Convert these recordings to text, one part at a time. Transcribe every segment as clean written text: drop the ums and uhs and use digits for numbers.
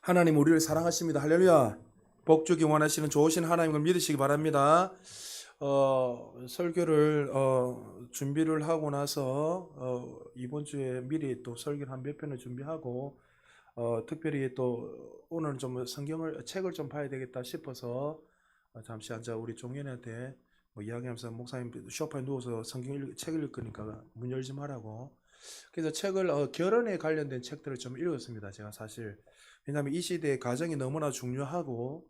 하나님 우리를 사랑하십니다. 할렐루야. 복 주기 원하시는 좋으신 하나님을 믿으시기 바랍니다. 설교를 준비를 하고 나서 이번 주에 미리 또 설교를 한 몇 편을 준비하고 특별히 또 오늘 좀 책을 좀 봐야 되겠다 싶어서 잠시 앉아 우리 종현한테 뭐 이야기하면서 목사님 소파에 누워서 책 읽을 거니까 문 열지 말라고. 그래서 책을 결혼에 관련된 책들을 좀 읽었습니다. 제가 사실 왜냐하면 이 시대에 가정이 너무나 중요하고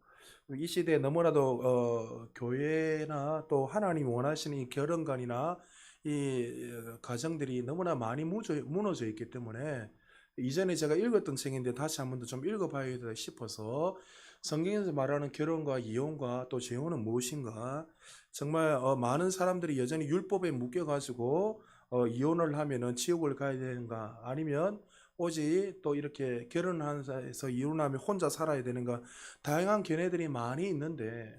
이 시대에 너무나도 교회나 또 하나님이 원하시는 이 결혼관이나 이 가정들이 너무나 많이 무너져 있기 때문에 이전에 제가 읽었던 책인데 다시 한 번 더 좀 읽어봐야겠다 싶어서 성경에서 말하는 결혼과 이혼과 또 재혼은 무엇인가, 정말 많은 사람들이 여전히 율법에 묶여가지고 이혼을 하면은 지옥을 가야 되는가, 아니면 오직 또 이렇게 결혼해서 이혼하면 혼자 살아야 되는가, 다양한 견해들이 많이 있는데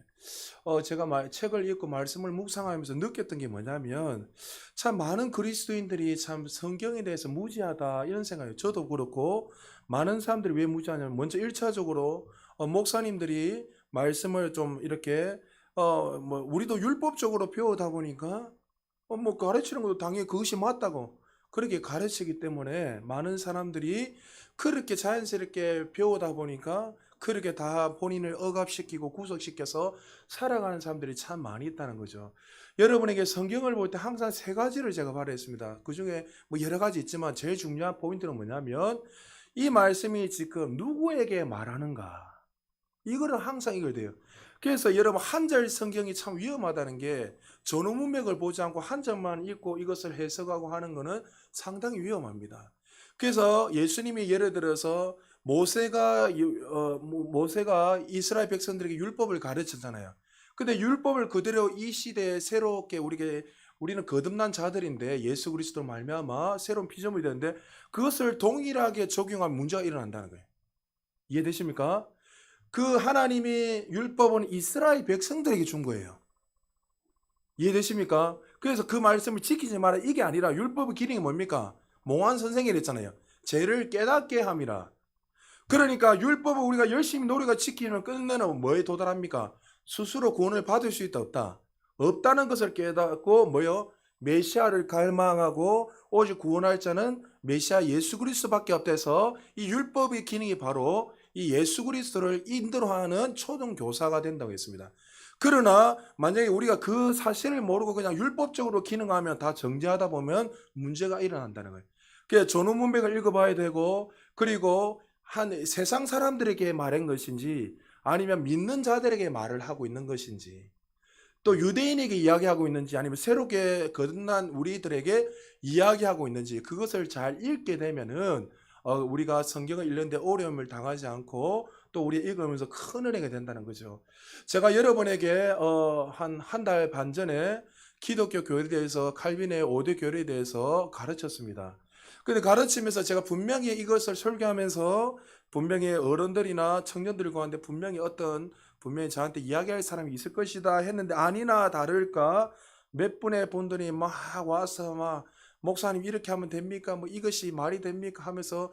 제가 책을 읽고 말씀을 묵상하면서 느꼈던 게 뭐냐면 참 많은 그리스도인들이 참 성경에 대해서 무지하다 이런 생각이에요. 저도 그렇고 많은 사람들이 왜 무지하냐면 먼저 1차적으로 목사님들이 말씀을 좀 이렇게 뭐 우리도 율법적으로 배우다 보니까 뭐 가르치는 것도 당연히 그것이 맞다고 그렇게 가르치기 때문에 많은 사람들이 그렇게 자연스럽게 배우다 보니까 그렇게 다 본인을 억압시키고 구속시켜서 살아가는 사람들이 참 많이 있다는 거죠. 여러분에게 성경을 볼 때 항상 세 가지를 제가 바라했습니다. 그 중에 뭐 여러 가지 있지만 제일 중요한 포인트는 뭐냐면 이 말씀이 지금 누구에게 말하는가, 이거를 항상 읽어야 돼요. 그래서 여러분 한절 성경이 참 위험하다는 게 전후 문맥을 보지 않고 한 절만 읽고 이것을 해석하고 하는 것은 상당히 위험합니다. 그래서 예수님이 예를 들어서 모세가 이스라엘 백성들에게 율법을 가르쳤잖아요. 근데 율법을 그대로 이 시대에 새롭게 우리는 거듭난 자들인데 예수 그리스도 말미암아 새로운 피조물이 되는데 그것을 동일하게 적용하면 문제가 일어난다는 거예요. 이해되십니까? 그 하나님의 율법은 이스라엘 백성들에게 준 거예요. 이해되십니까? 그래서 그 말씀을 지키지 마라 이게 아니라 율법의 기능이 뭡니까? 몽환 선생이 그랬잖아요. 죄를 깨닫게 함이라. 그러니까 율법을 우리가 열심히 노력을 지키면 끝내는 뭐에 도달합니까? 스스로 구원을 받을 수 있다 없다? 없다는 것을 깨닫고 뭐요? 메시아를 갈망하고 오직 구원할 자는 메시아 예수 그리스도밖에 없대서 이 율법의 기능이 바로 이 예수 그리스도를 인도하는 초등 교사가 된다고 했습니다. 그러나 만약에 우리가 그 사실을 모르고 그냥 율법적으로 기능하면 다 정죄하다 보면 문제가 일어난다는 거예요. 그래서 전후 문맥을 읽어봐야 되고, 그리고 한 세상 사람들에게 말한 것인지 아니면 믿는 자들에게 말을 하고 있는 것인지, 또 유대인에게 이야기하고 있는지 아니면 새롭게 거듭난 우리들에게 이야기하고 있는지, 그것을 잘 읽게 되면은 우리가 성경을 읽는데 어려움을 당하지 않고 또 우리 읽으면서 큰 은혜가 된다는 거죠. 제가 여러분에게 한 달 반 전에 기독교 교회에 대해서 칼빈의 5대 교리에 대해서 가르쳤습니다. 근데 가르치면서 제가 분명히 이것을 설교하면서 분명히 어른들이나 청년들 가운데 분명히 저한테 이야기할 사람이 있을 것이다 했는데 아니나 다를까 몇 분의 분들이 막 와서 막 목사님 이렇게 하면 됩니까? 뭐 이것이 말이 됩니까? 하면서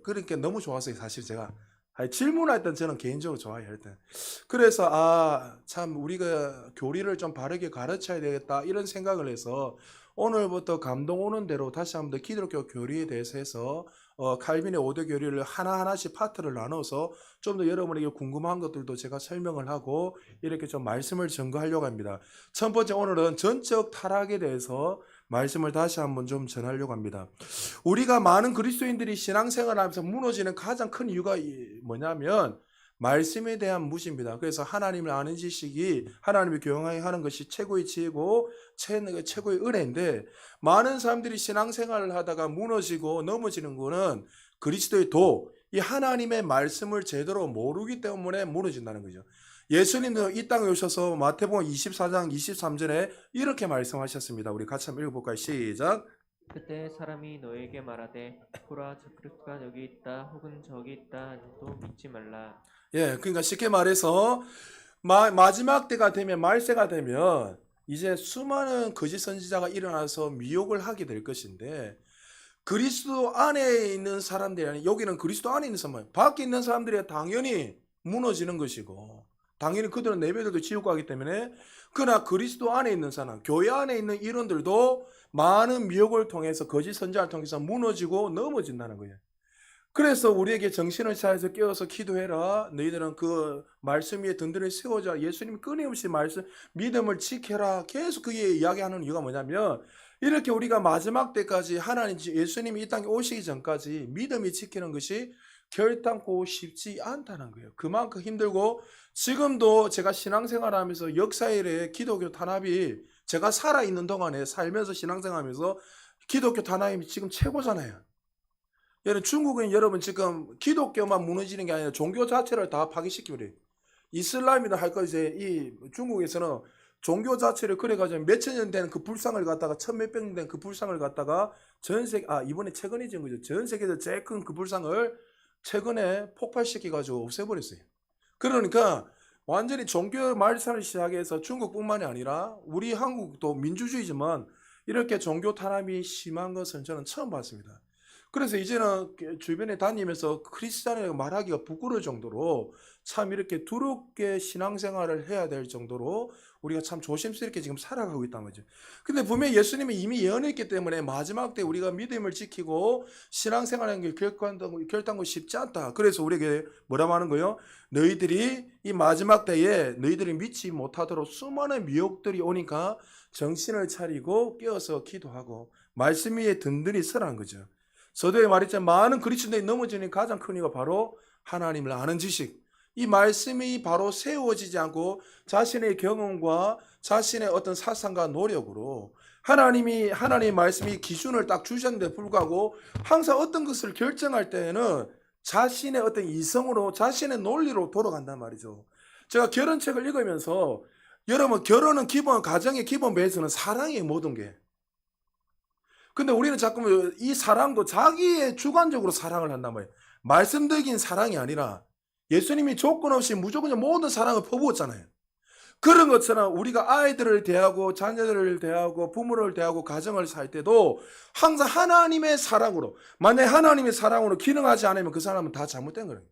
그러니까 너무 좋았어요. 사실 제가 질문할 땐 저는 개인적으로 좋아해요. 일단 그래서 참 우리가 교리를 좀 바르게 가르쳐야 되겠다 이런 생각을 해서 오늘부터 감동 오는 대로 다시 한번 더 기독교 교리에 대해서 해서 칼빈의 5대 교리를 하나하나씩 파트를 나눠서 좀 더 여러분에게 궁금한 것들도 제가 설명을 하고 이렇게 좀 말씀을 전거하려고 합니다. 첫 번째, 오늘은 전적 타락에 대해서 말씀을 다시 한번 좀 전하려고 합니다. 우리가 많은 그리스도인들이 신앙생활을 하면서 무너지는 가장 큰 이유가 뭐냐면 말씀에 대한 무시입니다. 그래서 하나님을 아는 지식이 하나님을 교영하게 하는 것이 최고의 지혜고 최고의 은혜인데, 많은 사람들이 신앙생활을 하다가 무너지고 넘어지는 것은 그리스도의 이 하나님의 말씀을 제대로 모르기 때문에 무너진다는 거죠. 예수님도 이 땅에 오셔서 마태복음 24장 23절에 이렇게 말씀하셨습니다. 우리 같이 한번 읽어볼까요? 시작. 그때 사람이 너에게 말하되 보라 저 그리스도가 여기 있다 혹은 저기 있다 하도 믿지 말라. 예, 그러니까 쉽게 말해서 마지막 때가 되면, 말세가 되면 이제 수많은 거짓 선지자가 일어나서 미혹을 하게 될 것인데, 그리스도 안에 있는 사람들이 아니 여기는 그리스도 안에 있는 사람 밖에 있는 사람들이 당연히 무너지는 것이고 당연히 그들은 내배들도 지옥 가기 때문에 그러나 그리스도 안에 있는 사람 교회 안에 있는 이론들도 많은 미혹을 통해서 거짓 선자를 통해서 무너지고 넘어진다는 거예요. 그래서 우리에게 정신을 차려서 깨어서 기도해라. 너희들은 그 말씀 위에 든든히 세워자. 예수님이 끊임없이 믿음을 지켜라. 계속 그게 이야기하는 이유가 뭐냐면 이렇게 우리가 마지막 때까지 하나님 예수님이 이 땅에 오시기 전까지 믿음이 지키는 것이 결단코 쉽지 않다는 거예요. 그만큼 힘들고 지금도 제가 신앙생활하면서 역사일에 기독교 탄압이 제가 살아있는 동안에 살면서 신앙생활하면서 기독교 탄압이 지금 최고잖아요. 여러분 중국은 여러분 지금 기독교만 무너지는 게 아니라 종교 자체를 다 파괴시키고 그래요. 이슬람이나 할 거 이제 이 중국에서는 종교 자체를 그래가지고 몇천 년 된 그 불상을 갖다가 천몇백 년 된 그 불상을 갖다가 전 세계 이번에 최근에 지은 거죠. 전 세계에서 제일 큰 그 불상을 최근에 폭발시켜가지고 없애버렸어요. 그러니까 완전히 종교 말살을 시작해서 중국뿐만이 아니라 우리 한국도 민주주의지만 이렇게 종교 탄압이 심한 것은 저는 처음 봤습니다. 그래서 이제는 주변에 다니면서 크리스찬이라고 말하기가 부끄러울 정도로 참 이렇게 두렵게 신앙생활을 해야 될 정도로 우리가 참 조심스럽게 지금 살아가고 있단 말이죠. 근데 분명히 예수님이 이미 예언했기 때문에 마지막 때 우리가 믿음을 지키고 신앙생활하는 게 결단코 쉽지 않다. 그래서 우리에게 뭐라고 하는 거예요? 너희들이 이 마지막 때에 너희들이 믿지 못하도록 수많은 미혹들이 오니까 정신을 차리고 깨어서 기도하고 말씀 위에 든든히 서라는 거죠. 서두에 말했지만 많은 그리스도인이 넘어지는 가장 큰 이유가 바로 하나님을 아는 지식. 이 말씀이 바로 세워지지 않고 자신의 경험과 자신의 어떤 사상과 노력으로 하나님의 말씀이 기준을 딱 주셨는데 불구하고 항상 어떤 것을 결정할 때에는 자신의 어떤 이성으로 자신의 논리로 돌아간단 말이죠. 제가 결혼책을 읽으면서 여러분 결혼은 기본 가정의 기본 베이스는 사랑의 모든 게. 근데 우리는 자꾸 이 사랑도 자기의 주관적으로 사랑을 한단 말이에요. 말씀드린 사랑이 아니라 예수님이 조건 없이 무조건 모든 사랑을 퍼부었잖아요. 그런 것처럼 우리가 아이들을 대하고 자녀들을 대하고 부모를 대하고 가정을 살 때도 항상 하나님의 사랑으로 만약에 하나님의 사랑으로 기능하지 않으면 그 사람은 다 잘못된 거예요.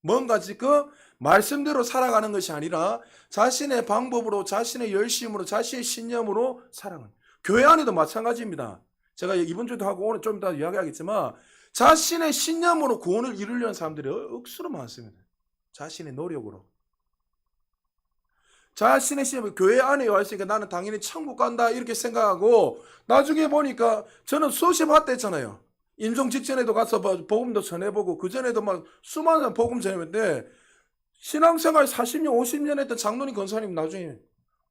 뭔가 지금 말씀대로 살아가는 것이 아니라 자신의 방법으로 자신의 열심으로 자신의 신념으로 살아가는 교회 안에도 마찬가지입니다. 제가 이번 주도 하고 오늘 좀 이따 이야기하겠지만 자신의 신념으로 구원을 이루려는 사람들이 억수로 많습니다. 자신의 노력으로. 자신의 신념, 교회 안에 와 있으니까 나는 당연히 천국 간다 이렇게 생각하고 나중에 보니까 저는 수십 화때 했잖아요. 임종 직전에도 가서 복음도 전해보고 그전에도 막 수많은 사람 복음 전해봤는데 신앙생활 40년, 50년 했던 장로님, 권사님 나중에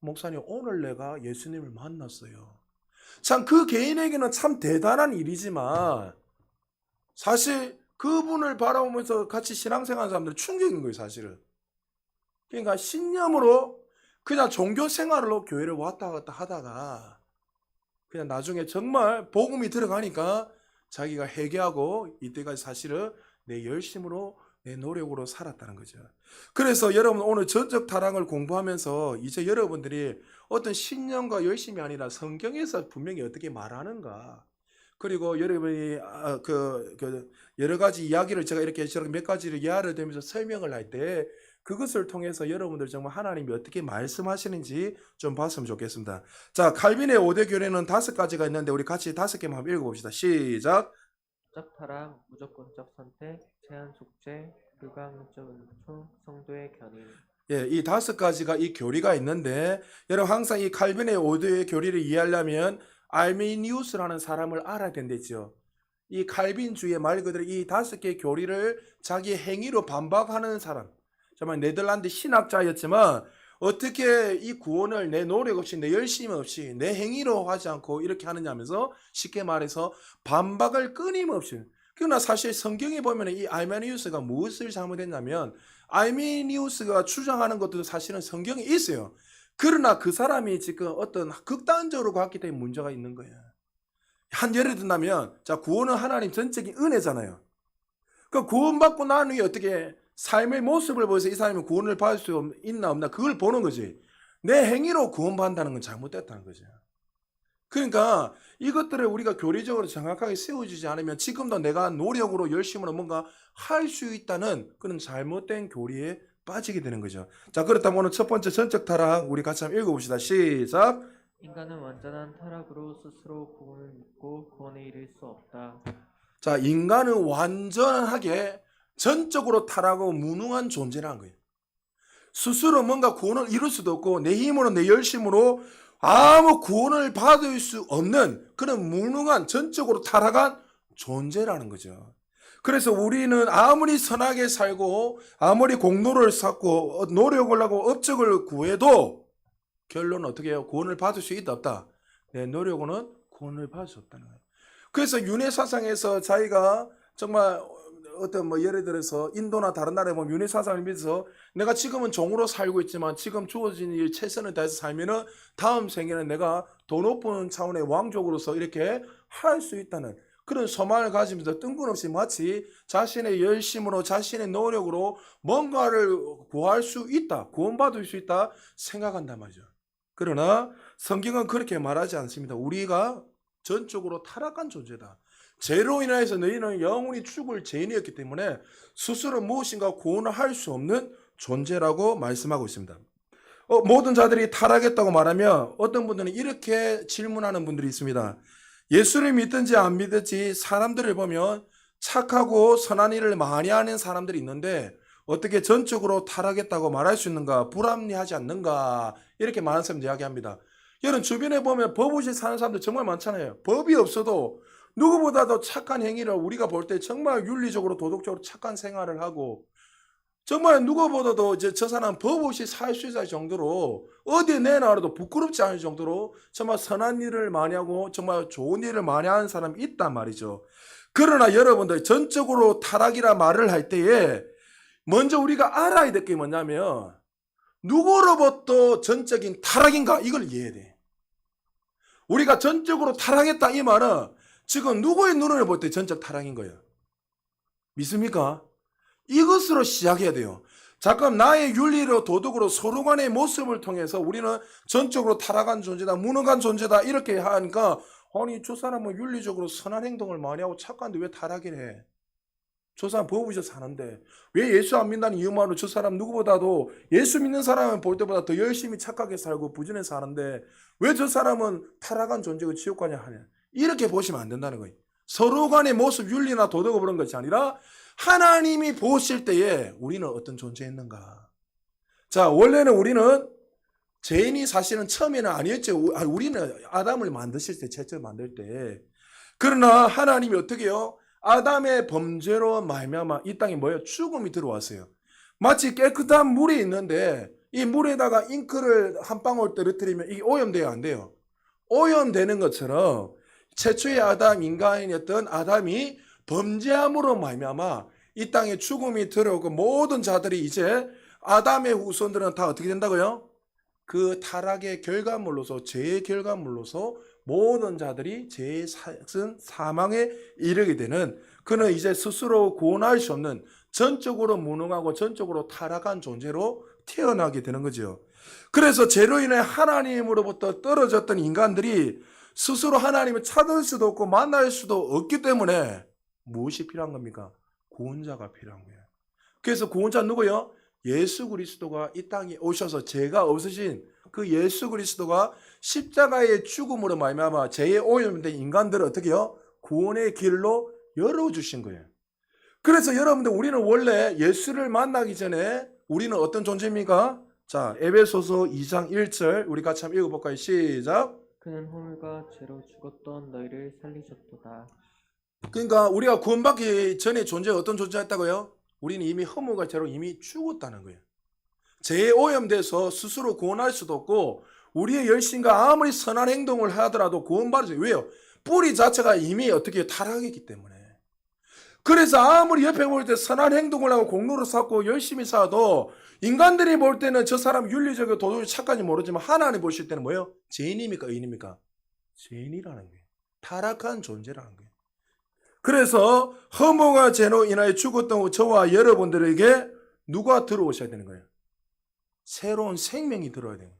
목사님 오늘 내가 예수님을 만났어요. 참 그 개인에게는 참 대단한 일이지만 사실 그분을 바라보면서 같이 신앙생활하는 사람들은 충격인 거예요, 사실은. 그러니까 신념으로 그냥 종교생활로 교회를 왔다 갔다 하다가 그냥 나중에 정말 복음이 들어가니까 자기가 회개하고 이때까지 사실은 내 열심으로 내 노력으로 살았다는 거죠. 그래서 여러분 오늘 전적 타락을 공부하면서 이제 여러분들이 어떤 신념과 열심이 아니라 성경에서 분명히 어떻게 말하는가 그리고 여러분이 여러 가지 이야기를 제가 이렇게 몇 가지를 예화를 들면서 설명을 할 때 그것을 통해서 여러분들 정말 하나님이 어떻게 말씀하시는지 좀 봤으면 좋겠습니다. 자, 칼빈의 5대 교례는 5가지가 있는데 우리 같이 5개만 한번 읽어봅시다. 시작. 적 타락, 무조건적 선택, 제한 속죄, 불가항력적 은총, 성도의 견인. 예, 이 5가지가 이 교리가 있는데 여러분 항상 이 칼빈의 5대 교리를 이해하려면 알미니우스라는 사람을 알아야 된댔죠. 이 칼빈주의 말 그대로 이 5개의 교리를 자기 행위로 반박하는 사람. 정말 네덜란드 신학자였지만 어떻게 이 구원을 내 노력 없이 내 열심 없이 내 행위로 하지 않고 이렇게 하느냐 하면서 쉽게 말해서 반박을 끊임없이. 그러나 사실 성경에 보면 이 알미니우스가 무엇을 잘못했냐면 알미니우스가 주장하는 것도 사실은 성경에 있어요. 그러나 그 사람이 지금 어떤 극단적으로 갔기 때문에 문제가 있는 거예요. 한 예를 든다면 자 구원은 하나님 전적인 은혜잖아요. 그 구원받고 난 후에 어떻게 삶의 모습을 보여서 이 사람이 구원을 받을 수 있나 없나 그걸 보는 거지. 내 행위로 구원받는다는 건 잘못됐다는 거죠. 그러니까 이것들을 우리가 교리적으로 정확하게 세워지지 않으면 지금도 내가 노력으로 열심으로 뭔가 할 수 있다는 그런 잘못된 교리에 빠지게 되는 거죠. 자, 그렇다면 오늘 첫 번째 전적 타락 우리 같이 한번 읽어봅시다. 시작. 인간은 완전한 타락으로 스스로 구원을 믿고 구원에 이를 수 없다. 자, 인간은 완전하게 전적으로 타락하고 무능한 존재라는 거예요. 스스로 뭔가 구원을 이룰 수도 없고 내 힘으로 내 열심으로 아무 구원을 받을 수 없는 그런 무능한 전적으로 타락한 존재라는 거죠. 그래서 우리는 아무리 선하게 살고 아무리 공로를 쌓고 노력을 하고 업적을 구해도 결론은 어떻게 해요? 구원을 받을 수 있다 없다? 내 노력으로는 구원을 받을 수 없다는 거예요. 그래서 윤회사상에서 자기가 정말 어떤 뭐 예를 들어서 인도나 다른 나라에 보면 윤회사상을 믿어서 내가 지금은 종으로 살고 있지만 지금 주어진 일 최선을 다해서 살면은 다음 생에는 내가 더 높은 차원의 왕족으로서 이렇게 할 수 있다는 그런 소망을 가지면서 뜬금없이 마치 자신의 열심으로 자신의 노력으로 뭔가를 구할 수 있다, 구원받을 수 있다 생각한단 말이죠. 그러나 성경은 그렇게 말하지 않습니다. 우리가 전적으로 타락한 존재다. 죄로 인하여서 너희는 영원히 죽을 죄인이었기 때문에 스스로 무엇인가 구원을 할 수 없는 존재라고 말씀하고 있습니다. 모든 자들이 타락했다고 말하면 어떤 분들은 이렇게 질문하는 분들이 있습니다. 예수를 믿든지 안 믿든지 사람들을 보면 착하고 선한 일을 많이 하는 사람들이 있는데 어떻게 전적으로 타락했다고 말할 수 있는가, 불합리하지 않는가 이렇게 많은 사람들이 이야기합니다. 여러분 주변에 보면 법 없이 사는 사람들 정말 많잖아요. 법이 없어도 누구보다도 착한 행위를 우리가 볼 때 정말 윤리적으로 도덕적으로 착한 생활을 하고 정말 누구보다도 저 사람 법 없이 살 수 있을 정도로 어디에 내놔도 부끄럽지 않을 정도로 정말 선한 일을 많이 하고 정말 좋은 일을 많이 하는 사람이 있단 말이죠. 그러나 여러분들 전적으로 타락이라 말을 할 때에 먼저 우리가 알아야 될 게 뭐냐면 누구로부터 전적인 타락인가 이걸 이해해야 돼. 우리가 전적으로 타락했다 이 말은 지금 누구의 눈을 볼 때 전적 타락인 거예요. 믿습니까? 이것으로 시작해야 돼요. 잠깐 나의 윤리로 도덕으로 서로 간의 모습을 통해서 우리는 전적으로 타락한 존재다, 무능한 존재다 이렇게 하니까 아니 저 사람은 윤리적으로 선한 행동을 많이 하고 착한데 왜 타락을 해? 저 사람 법 없이 사는데 왜 예수 안 믿는다는 이유만으로 저 사람 누구보다도 예수 믿는 사람은 볼 때보다 더 열심히 착하게 살고 부지런히 사는데 왜 저 사람은 타락한 존재고 지옥 가냐 하냐 이렇게 보시면 안 된다는 거예요. 서로 간의 모습 윤리나 도덕을 보는 것이 아니라 하나님이 보실 때에 우리는 어떤 존재였는가. 자, 원래는 우리는 죄인이 사실은 처음에는 아니었죠. 우리는 아담을 만드실 때, 최초로 만들 때. 그러나 하나님이 어떻게 해요? 아담의 범죄로 말미암아 이 땅에 뭐예요? 죽음이 들어왔어요. 마치 깨끗한 물이 있는데 이 물에다가 잉크를 한 방울 떨어뜨리면 이게 오염돼야 안 돼요. 오염되는 것처럼 최초의 아담 인간이었던 아담이 범죄함으로 말미암아 이 땅에 죽음이 들어오고 모든 자들이 이제 아담의 후손들은 다 어떻게 된다고요? 그 타락의 결과물로서 죄의 결과물로서 모든 자들이 죄의 사망에 이르게 되는 그는 이제 스스로 구원할 수 없는 전적으로 무능하고 전적으로 타락한 존재로 태어나게 되는 거죠. 그래서 죄로 인해 하나님으로부터 떨어졌던 인간들이 스스로 하나님을 찾을 수도 없고 만날 수도 없기 때문에 무엇이 필요한 겁니까? 구원자가 필요한 거예요. 그래서 구원자 누구요? 예수 그리스도가 이 땅에 오셔서 죄가 없으신 그 예수 그리스도가 십자가의 죽음으로 말미암아 죄에 오염된 인간들을 어떻게 해요? 구원의 길로 열어주신 거예요. 그래서 여러분들 우리는 원래 예수를 만나기 전에 우리는 어떤 존재입니까? 자, 에베소서 2장 1절 우리 같이 한번 읽어볼까요? 시작. 그는 허물과 죄로 죽었던 너희를 살리셨도다. 그러니까 우리가 구원받기 전에 존재가 어떤 존재였다고요? 우리는 이미 허물과 죄로 이미 죽었다는 거예요. 죄에 오염돼서 스스로 구원할 수도 없고 우리의 열심과 아무리 선한 행동을 하더라도 구원받을 수 왜요? 뿌리 자체가 이미 어떻게 타락했기 때문에. 그래서 아무리 옆에 볼 때 선한 행동을 하고 공로를 쌓고 열심히 살아도 인간들이 볼 때는 저 사람 윤리적이고 도덕이 착한지 모르지만 하나님 보실 때는 뭐예요? 죄인입니까? 의인입니까? 죄인이라는 거예요. 타락한 존재라는 거예요. 그래서 허물과 죄로 인하여 죽었던 저와 여러분들에게 누가 들어오셔야 되는 거예요? 새로운 생명이 들어야 돼요.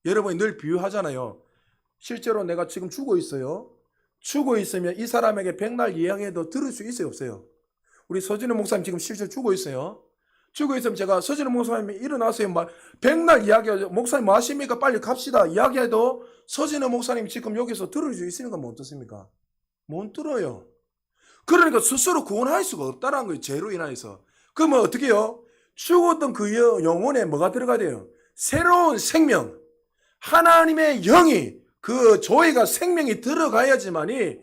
여러분이 늘 비유하잖아요. 실제로 내가 지금 죽어 있어요. 죽어 있으면 이 사람에게 백날 이야기해도 들을 수 있어요, 없어요? 우리 서진우 목사님 지금 실제로 죽어 있어요. 죽어 있으면 제가 서진우 목사님이 일어나세요. 백날 이야기하죠. 목사님 뭐 하십니까? 빨리 갑시다. 이야기해도 서진우 목사님 지금 여기서 들을 수 있으니까 못 듣습니까? 못 들어요. 그러니까 스스로 구원할 수가 없다는 거예요. 죄로 인하여서. 그러면 어떻게 해요? 죽었던 그 영혼에 뭐가 들어가야 돼요? 새로운 생명. 하나님의 영이 그 조회가 생명이 들어가야지만이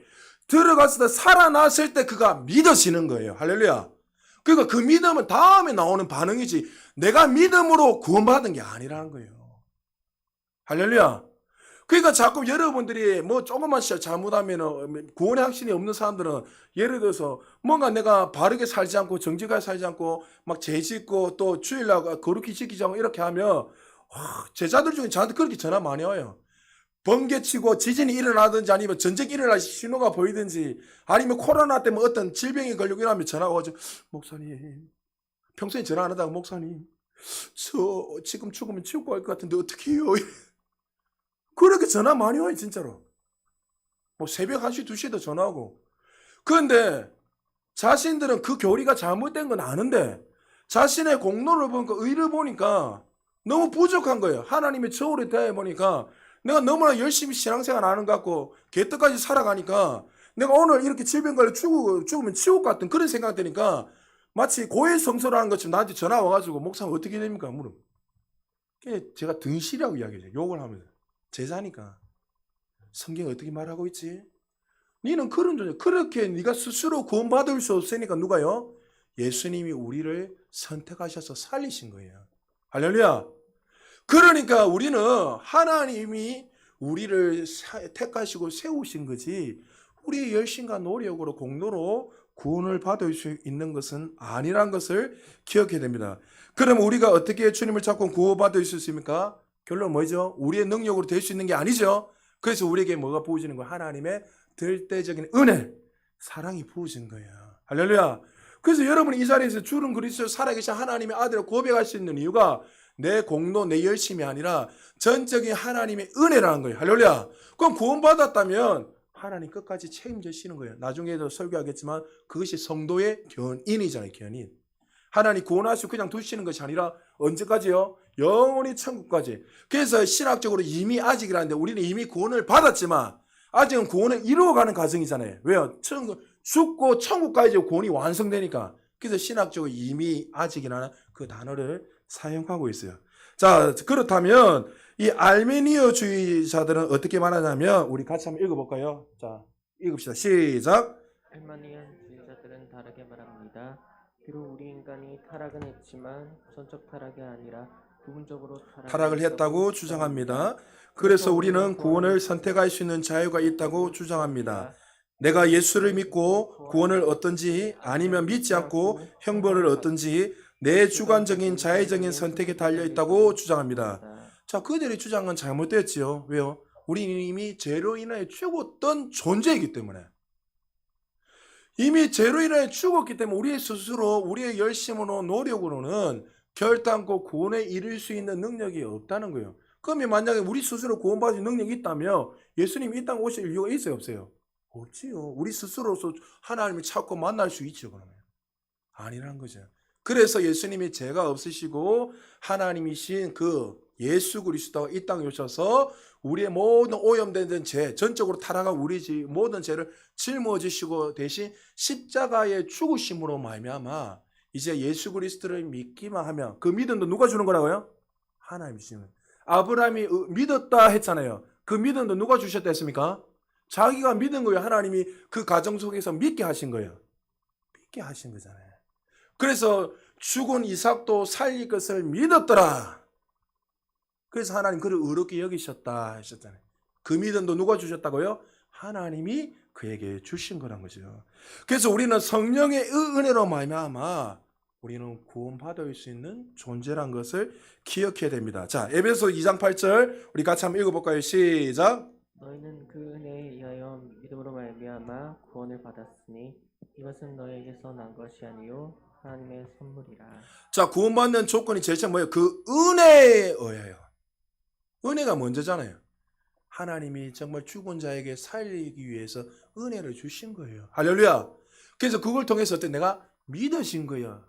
들어갔을 때 살아났을 때 그가 믿어지는 거예요. 할렐루야. 그러니까 그 믿음은 다음에 나오는 반응이지 내가 믿음으로 구원받은 게 아니라는 거예요. 할렐루야. 그러니까 자꾸 여러분들이 뭐 조금만 잘못하면 구원의 확신이 없는 사람들은 예를 들어서 뭔가 내가 바르게 살지 않고 정직하게 살지 않고 막 죄 짓고 또 주일날 거룩히 지키지 않고 이렇게 하면 제자들 중에 저한테 그렇게 전화 많이 와요. 번개치고 지진이 일어나든지 아니면 전쟁이 일어날 신호가 보이든지 아니면 코로나 때문에 어떤 질병이 걸리고 이러면 전화가 오죠. 목사님, 평소에 전화 안 하다가 목사님, 저 지금 죽으면 지옥 갈 것 같은데 어떻게 해요? 그렇게 전화 많이 와요, 진짜로. 뭐 새벽 1시, 2시에도 전화하고. 그런데 자신들은 그 교리가 잘못된 건 아는데 자신의 공로를 보니까 의를 보니까 너무 부족한 거예요. 하나님의 저울에 대해 보니까 내가 너무나 열심히 신앙생활 하는 것 같고 개떡까지 살아가니까 내가 오늘 이렇게 질병 걸려 죽으면 지옥 같은 그런 생각 드니까 마치 고해성소라는 것처럼 나한테 전화 와가지고 목사님 어떻게 됩니까? 물어. 제가 등실이라고 이야기해요. 욕을 하면서. 제자니까. 성경 어떻게 말하고 있지? 너는 그런 존재. 그렇게 네가 스스로 구원받을 수 없으니까 누가요? 예수님이 우리를 선택하셔서 살리신 거예요. 할렐루야. 그러니까 우리는 하나님이 우리를 택하시고 세우신 거지 우리의 열심과 노력으로 공로로 구원을 받을 수 있는 것은 아니란 것을 기억해야 됩니다. 그럼 우리가 어떻게 주님을 찾고 구원받을 수 있습니까? 결론 뭐죠? 우리의 능력으로 될 수 있는 게 아니죠. 그래서 우리에게 뭐가 부어지는 거예요? 하나님의 절대적인 은혜, 사랑이 부어진 거예요. 할렐루야. 그래서 여러분이 이 자리에서 주는 그리스도 살아계신 하나님의 아들을 고백할 수 있는 이유가 내 공로, 내 열심이 아니라 전적인 하나님의 은혜라는 거예요. 할렐루야. 그럼 구원받았다면 하나님 끝까지 책임지시는 거예요. 나중에도 설교하겠지만 그것이 성도의 견인이잖아요. 견인. 하나님 구원하시고 그냥 두시는 것이 아니라 언제까지요? 영원히 천국까지. 그래서 신학적으로 이미 아직이라는데 우리는 이미 구원을 받았지만 아직은 구원을 이루어가는 과정이잖아요. 왜요? 죽고 천국 가야지 구원이 완성되니까. 그래서 신학적으로 이미 아직이라는 그 단어를 사용하고 있어요. 자, 그렇다면 이 알메니어주의자들은 어떻게 말하냐면 우리 같이 한번 읽어볼까요? 자, 읽읍시다. 시작. 알마니안주의자들은 다르게 말합니다. 비록 우리 인간이 타락은 했지만 전적 타락이 아니라 부분적으로 타락을 했다고 주장합니다. 그래서 우리는 구원을 선택할 수 있는 자유가 있다고 주장합니다. 내가 예수를 믿고 구원을 얻든지 아니면 믿지 않고 형벌을 얻든지 내 주관적인 자의적인 선택에 달려있다고 주장합니다. 자, 그들의 주장은 잘못됐지요. 왜요? 우리는 이미 죄로 인하여 죽었던 존재이기 때문에. 이미 죄로 인하여 죽었기 때문에 우리 스스로 우리의 열심으로 노력으로는 결단코 구원에 이를 수 있는 능력이 없다는 거예요. 그러면 만약에 우리 스스로 구원받을 능력이 있다면 예수님이 이 땅 오실 이유가 있어요, 없어요? 없지요. 우리 스스로서 하나님을 찾고 만날 수 있죠, 그러면. 아니라는 거죠. 그래서 예수님이 죄가 없으시고 하나님이신 그 예수 그리스도가 이 땅에 오셔서 우리의 모든 오염된 죄, 전적으로 타락한 우리 모든 죄를 짊어 지시고 대신 십자가의 죽으심으로 말미암아 이제 예수 그리스도를 믿기만 하면 그 믿음도 누가 주는 거라고요? 하나님이 주시는 거예요. 아브라함이 믿었다 했잖아요. 그 믿음도 누가 주셨다 했습니까? 자기가 믿은 거예요. 하나님이 그 가정 속에서 믿게 하신 거예요. 믿게 하신 거잖아요. 그래서 죽은 이삭도 살릴 것을 믿었더라. 그래서 하나님 그를 의롭게 여기셨다 하셨잖아요. 그 믿음도 누가 주셨다고요? 하나님이 그에게 주신 거란 거죠. 그래서 우리는 성령의 은혜로 말미암아 우리는 구원받을 수 있는 존재란 것을 기억해야 됩니다. 자, 에베소 2장 8절 우리 같이 한번 읽어볼까요? 시작. 너희는 그 은혜에 의하여 믿음으로 말미암아 구원을 받았으니 이것은 너희에게서 난 것이 아니요 하나님의 선물이라. 자, 구원받는 조건이 제일 처음 뭐예요? 그 은혜에 의하여. 은혜가 먼저잖아요. 하나님이 정말 죽은 자에게 살리기 위해서 은혜를 주신 거예요. 할렐루야. 그래서 그걸 통해서 어때? 내가 믿어진 거야.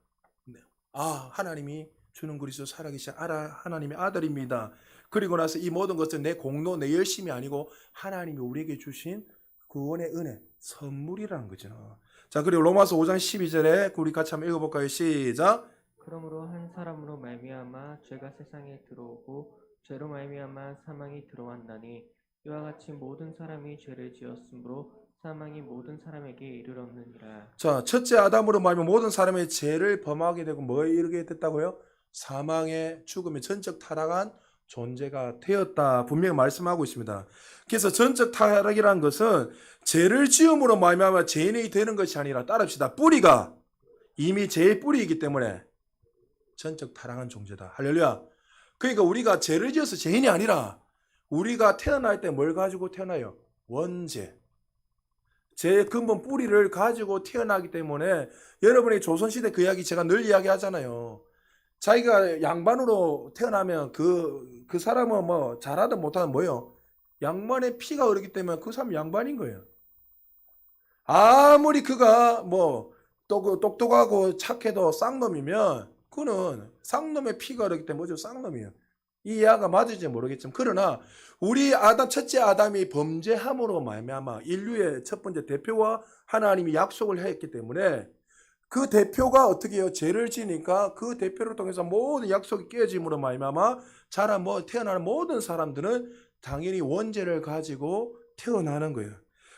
아, 하나님이 주는 그리스도 살아계신 하나님의 아들입니다. 그리고 나서 이 모든 것은 내 공로, 내 열심이 아니고 하나님이 우리에게 주신 구원의 은혜, 선물이라는 거죠. 자, 그리고 로마서 5장 12절에 우리 같이 한번 읽어볼까요? 시작. 그러므로 한 사람으로 말미암아 죄가 세상에 들어오고 죄로 말미암아 사망이 들어왔나니 이와 같이 모든 사람이 죄를 지었으므로 사망이 모든 사람에게 이르렀느니라. 자, 첫째 아담으로 말하면 모든 사람의 죄를 범하게 되고 뭐에 이르게 됐다고요? 사망의 죽음의 전적 타락한 존재가 되었다. 분명히 말씀하고 있습니다. 그래서 전적 타락이라는 것은 죄를 지음으로 말미암아 죄인이 되는 것이 아니라 따릅시다. 뿌리가 이미 죄의 뿌리이기 때문에 전적 타락한 존재다. 할렐루야. 그러니까 우리가 죄를 지어서 죄인이 아니라 우리가 태어날 때 뭘 가지고 태어나요? 원죄. 제 근본 뿌리를 가지고 태어나기 때문에 여러분이 조선시대 그 이야기 제가 늘 이야기하잖아요. 자기가 양반으로 태어나면 그 사람은 뭐 잘하든 못하든 뭐요? 양반의 피가 흐르기 때문에 그 사람은 양반인 거예요. 아무리 그가 뭐 똑똑하고 착해도 쌍놈이면 그는 쌍놈의 피가 흐르기 때문에 뭐죠? 쌍놈이에요. 이 이야기가 맞을지 모르겠지만 그러나 우리 첫째 아담이 범죄함으로 말미암아 인류의 첫 번째 대표와 하나님이 약속을 했기 때문에 그 대표가 어떻게 해요? 죄를 지니까 그 대표를 통해서 모든 약속이 깨짐으로 말미암아 태어나는 모든 사람들은 당연히 원죄를 가지고 태어나는 거예요.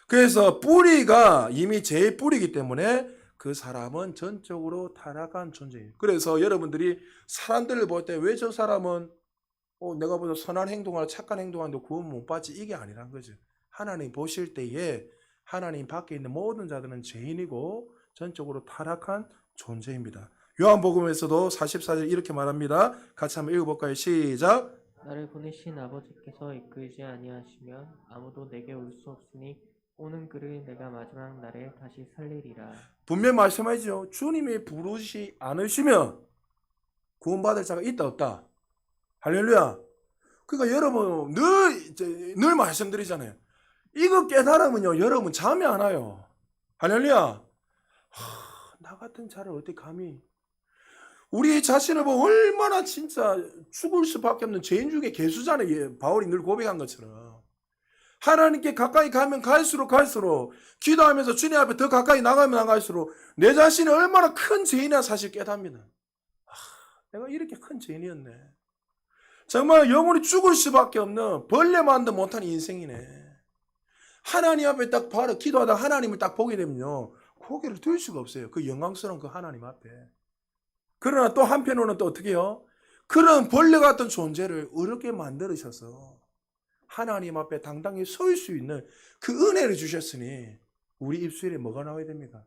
그래서 뿌리가 이미 죄의 뿌리이기 때문에 그 사람은 전적으로 타락한 존재예요. 그래서 여러분들이 사람들을 볼 때 왜 저 사람은 내가 보다 선한 행동하고 착한 행동하는데 구원 못 받지 이게 아니란 거죠. 하나님 보실 때에 하나님 밖에 있는 모든 자들은 죄인이고 전적으로 타락한 존재입니다. 요한복음에서도 44절 이렇게 말합니다. 같이 한번 읽어볼까요? 시작. 나를 보내신 아버지께서 이끌지 아니하시면 아무도 내게 올 수 없으니 오는 그를 내가 마지막 날에 다시 살리리라. 분명히 말씀하죠. 주님이 부르시 않으시면 구원받을 자가 있다 없다. 할렐루야. 그러니까 여러분 늘 말씀드리잖아요. 이거 깨달으면요 여러분 잠이 안 와요. 할렐루야. 나 같은 자를 어떻게 감히 우리 자신을 보면 얼마나 진짜 죽을 수밖에 없는 죄인 중에 개수잖아요. 바울이 늘 고백한 것처럼. 하나님께 가까이 가면 갈수록 기도하면서 주님 앞에 더 가까이 나가면 나갈수록 내 자신이 얼마나 큰 죄인이야 사실 깨닫습니다. 내가 이렇게 큰 죄인이었네. 정말 영원히 죽을 수밖에 없는 벌레만도 못하는 인생이네. 하나님 앞에 딱 바로 기도하다가 하나님을 딱 보게 되면요. 고개를 들 수가 없어요. 그 영광스러운 그 하나님 앞에. 그러나 또 한편으로는 또 어떻게 해요? 그런 벌레 같은 존재를 어렵게 만들으셔서 하나님 앞에 당당히 설 수 있는 그 은혜를 주셨으니 우리 입술에 뭐가 나와야 됩니까?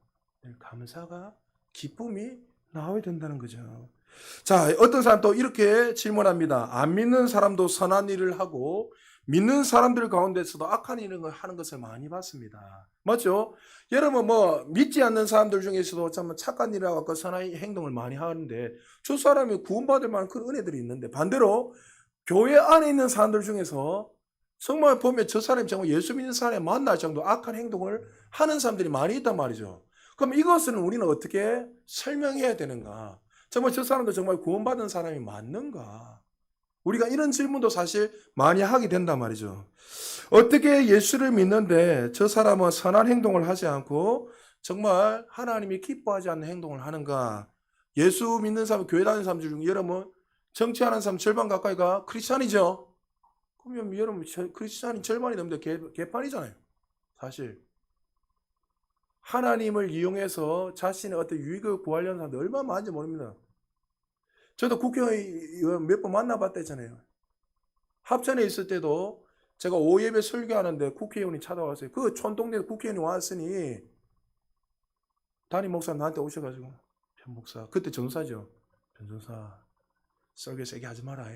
감사가 기쁨이 나와야 된다는 거죠. 자, 어떤 사람 또 이렇게 질문합니다. 안 믿는 사람도 선한 일을 하고 믿는 사람들 가운데서도 악한 일을 하는 것을 많이 봤습니다. 맞죠? 여러분 믿지 않는 사람들 중에서도 참 착한 일을 하고 선한 행동을 많이 하는데 저 사람이 구원받을 만한 그런 은혜들이 있는데 반대로 교회 안에 있는 사람들 중에서 정말 보면 저 사람이 정말 예수 믿는 사람에 만날 정도 악한 행동을 하는 사람들이 많이 있단 말이죠. 그럼 이것은 우리는 어떻게 설명해야 되는가? 정말 저 사람도 정말 구원받은 사람이 맞는가? 우리가 이런 질문도 사실 많이 하게 된단 말이죠. 어떻게 예수를 믿는데 저 사람은 선한 행동을 하지 않고 정말 하나님이 기뻐하지 않는 행동을 하는가? 예수 믿는 사람, 교회 다니는 사람 중에 여러분 정치하는 사람 절반 가까이가 크리스찬이죠? 그러면 여러분 크리스찬이 절반이 넘는데 개판이잖아요. 사실. 하나님을 이용해서 자신의 어떤 유익을 구하려는 사람들 얼마나 많은지 모릅니다. 저도 국회의원 몇 번 만나봤다잖아요. 합천에 있을 때도 제가 오예배 설교하는데 국회의원이 찾아왔어요. 그 촌동네 국회의원이 왔으니 담임 목사 나한테 오셔가지고 현 목사 그때 전사죠. 변전사 설교 세게 하지 마라.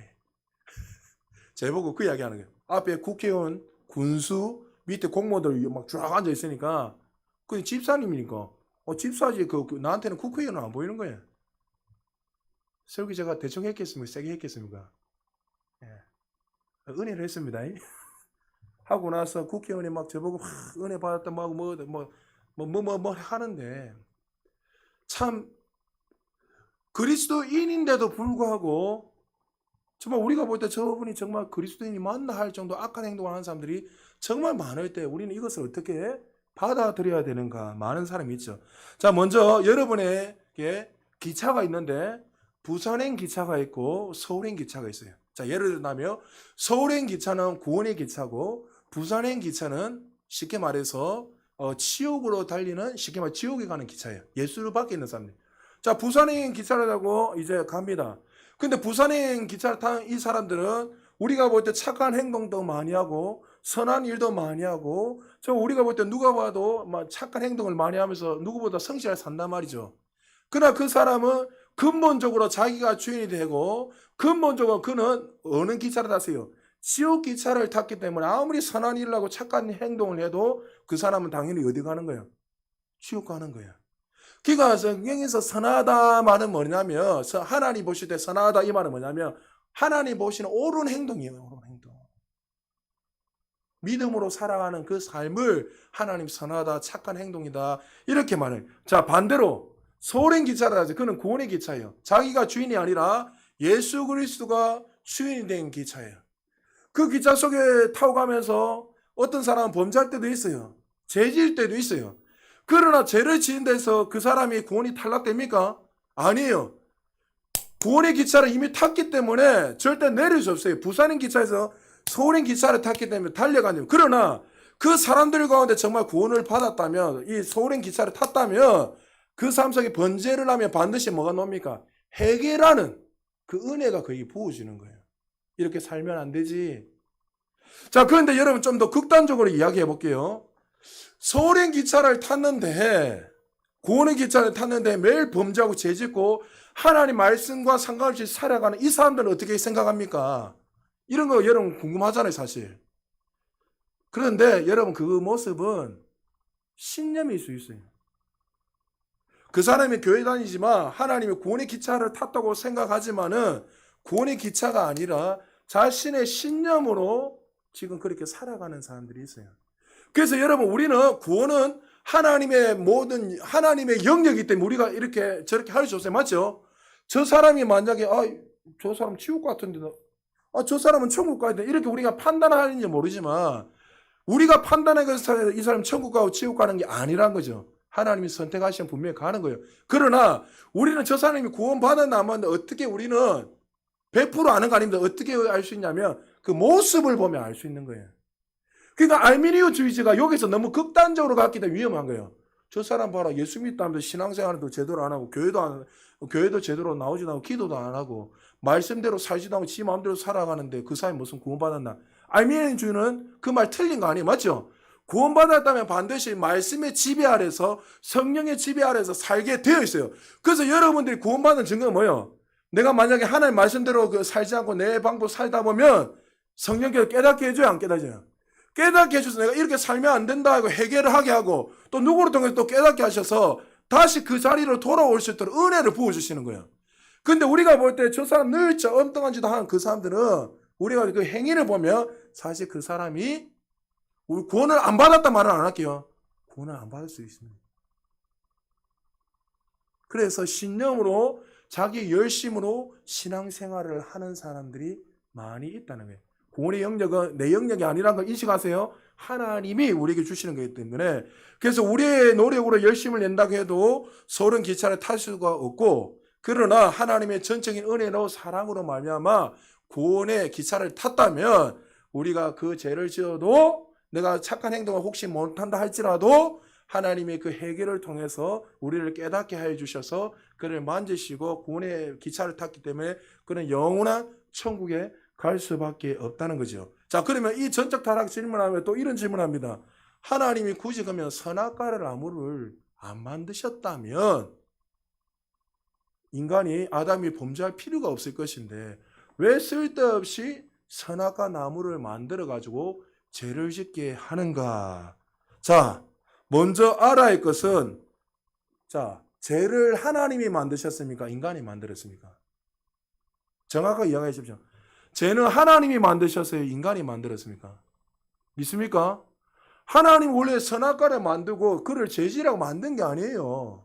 제보고 그 이야기 하는 거예요. 앞에 국회의원, 군수, 밑에 공무원들 막 쫙 앉아 있으니까 그 집사님이니까 집사지 나한테는 국회의원은 안 보이는 거예요. 설교 제가 대충 했겠습니까? 세게 했겠습니까? 예. 은혜를 했습니다. 하고 나서 국회의원이 막 저보고 막 은혜 받았다 뭐 하는데 참 그리스도인인데도 불구하고 정말 우리가 볼 때 저분이 정말 그리스도인이 맞나 할 정도 악한 행동을 하는 사람들이 정말 많을 때 우리는 이것을 어떻게 받아들여야 되는가 많은 사람이 있죠. 자, 먼저 여러분에게 기차가 있는데 부산행 기차가 있고 서울행 기차가 있어요. 자, 예를 들면 서울행 기차는 구원의 기차고 부산행 기차는 쉽게 말해서 지옥으로 달리는 쉽게 말해 지옥에 가는 기차예요. 예수를 받게 있는 사람들. 자, 부산행 기차를 타고 이제 갑니다. 근데 부산행 기차를 탄 이 사람들은 우리가 볼 때 착한 행동도 많이 하고 선한 일도 많이 하고 저 우리가 볼 때 누가 봐도 막 착한 행동을 많이 하면서 누구보다 성실하게 산단 말이죠. 그러나 그 사람은 근본적으로 자기가 주인이 되고 근본적으로 그는 어느 기차를 탔어요? 지옥 기차를 탔기 때문에 아무리 선한 일을 하고 착한 행동을 해도 그 사람은 당연히 어디 가는 거예요? 지옥 가는 거예요. 그러니까 성경에서 선하다 말은 뭐냐면 하나님 보실 때 선하다 이 말은 뭐냐면 하나님 보시는 옳은 행동이에요. 옳은 행동. 믿음으로 살아가는 그 삶을 하나님 선하다 착한 행동이다 이렇게 말해요. 자, 반대로 서울행 기차를 하죠. 그는 구원의 기차예요. 자기가 주인이 아니라 예수 그리스도가 주인이 된 기차예요. 그 기차 속에 타고 가면서 어떤 사람은 범죄할 때도 있어요. 죄 지을 때도 있어요. 그러나 죄를 지은 데서 그 사람이 구원이 탈락됩니까? 아니에요. 구원의 기차를 이미 탔기 때문에 절대 내릴 수 없어요. 부산행 기차에서 서울행 기차를 탔기 때문에 달려가는. 그러나 그 사람들 가운데 정말 구원을 받았다면 이 서울행 기차를 탔다면 그 삶 속에 번제를 하면 반드시 뭐가 나옵니까? 회개라는 그 은혜가 거기 부어지는 거예요. 이렇게 살면 안 되지. 자, 그런데 여러분 좀 더 극단적으로 이야기해 볼게요. 서울행 기차를 탔는데 구원의 기차를 탔는데 매일 범죄하고 죄짓고 하나님 말씀과 상관없이 살아가는 이 사람들은 어떻게 생각합니까? 이런 거 여러분 궁금하잖아요, 사실. 그런데 여러분 그 모습은 신념일 수 있어요. 그 사람이 교회 다니지만 하나님의 구원의 기차를 탔다고 생각하지만은 구원의 기차가 아니라 자신의 신념으로 지금 그렇게 살아가는 사람들이 있어요. 그래서 여러분 우리는 구원은 하나님의 영역이기 때문에 우리가 이렇게 저렇게 할 수 없어요. 맞죠? 저 사람이 만약에 저 사람 지옥 같은데 저 사람은 천국 가야 돼. 이렇게 우리가 판단하는지 모르지만 우리가 판단해서 이 사람 천국 가고 지옥 가는 게 아니란 거죠. 하나님이 선택하시면 분명히 가는 거예요. 그러나 우리는 저 사람이 구원받았나 안 받았나 어떻게 우리는 100% 아는 거 아닙니다. 어떻게 알 수 있냐면 그 모습을 보면 알 수 있는 거예요. 그러니까 알미니오주의자가 여기서 너무 극단적으로 갔기 때문에 위험한 거예요. 저 사람 봐라. 예수 믿다면서 신앙생활도 제대로 안 하고 교회도 제대로 나오지도 않고 기도도 안 하고 말씀대로 살지도 않고 지 마음대로 살아가는데 그 사람이 무슨 구원받았나. 알미니오주의는 그 말 틀린 거 아니에요. 맞죠? 구원받았다면 반드시 말씀의 지배 아래서 성령의 지배 아래서 살게 되어 있어요. 그래서 여러분들이 구원받은 증거는 뭐예요? 내가 만약에 하나님 말씀대로 살지 않고 내 방법 살다 보면 성령께서 깨닫게 해줘야 안 깨닫아요? 깨닫게 해줘서 내가 이렇게 살면 안 된다 하고 해결을 하게 하고 또 누구를 통해서 또 깨닫게 하셔서 다시 그 자리로 돌아올 수 있도록 은혜를 부어주시는 거예요. 근데 우리가 볼 때 저 사람 늘 저 엉뚱한 짓 하는 그 사람들은 우리가 그 행위를 보면 사실 그 사람이 우리 구원을 안 받았다 말은 안 할게요. 구원을 안 받을 수 있습니다. 그래서 신념으로 자기 열심으로 신앙생활을 하는 사람들이 많이 있다는 거예요. 구원의 영역은 내 영역이 아니라는 걸 인식하세요. 하나님이 우리에게 주시는 거기 때문에 그래서 우리의 노력으로 열심을 낸다고 해도 서른 기차를 탈 수가 없고 그러나 하나님의 전적인 은혜로 사랑으로 말미암아 구원의 기차를 탔다면 우리가 그 죄를 지어도 내가 착한 행동을 혹시 못한다 할지라도 하나님의 그 해결을 통해서 우리를 깨닫게 해 주셔서 그를 만지시고 구원의 기차를 탔기 때문에 그는 영원한 천국에 갈 수밖에 없다는 거죠. 자, 그러면 이 전적 타락 질문하면 또 이런 질문합니다. 하나님이 굳이 그러면 선악과를 나무를 안 만드셨다면 인간이 아담이 범죄할 필요가 없을 것인데 왜 쓸데없이 선악과 나무를 만들어 가지고 죄를 짓게 하는가? 자, 먼저 알아야 할 것은 죄를 하나님이 만드셨습니까? 인간이 만들었습니까? 정확하게 이야기해 주십시오. 죄는 하나님이 만드셨어요? 인간이 만들었습니까? 믿습니까? 하나님 원래 선악과를 만들고 그를 죄지라고 만든 게 아니에요.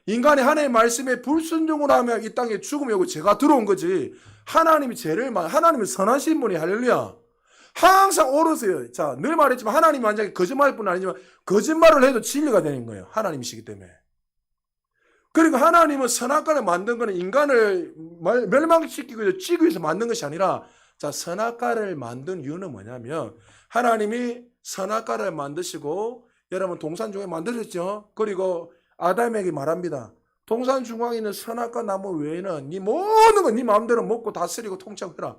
인간이 하나님의 말씀에 불순종을 하며 이 땅에 죽음이 오고 죄가 들어온 거지. 하나님이 하나님은 선하신 분이 할렐루야. 항상 옳으세요. 자, 늘 말했지만 하나님이 완전히 거짓말일 뿐 아니지만 거짓말을 해도 진리가 되는 거예요. 하나님이시기 때문에. 그리고 하나님은 선악과를 만든 거는 인간을 멸망시키고 찌기 위해서 만든 것이 아니라, 자, 선악과를 만든 이유는 뭐냐면 하나님이 선악과를 만드시고 여러분 동산 중에 만드셨죠. 그리고 아담에게 말합니다. 동산 중앙에 있는 선악과 나무 외에는 네 모든 건 네 마음대로 먹고 다스리고 통치하라.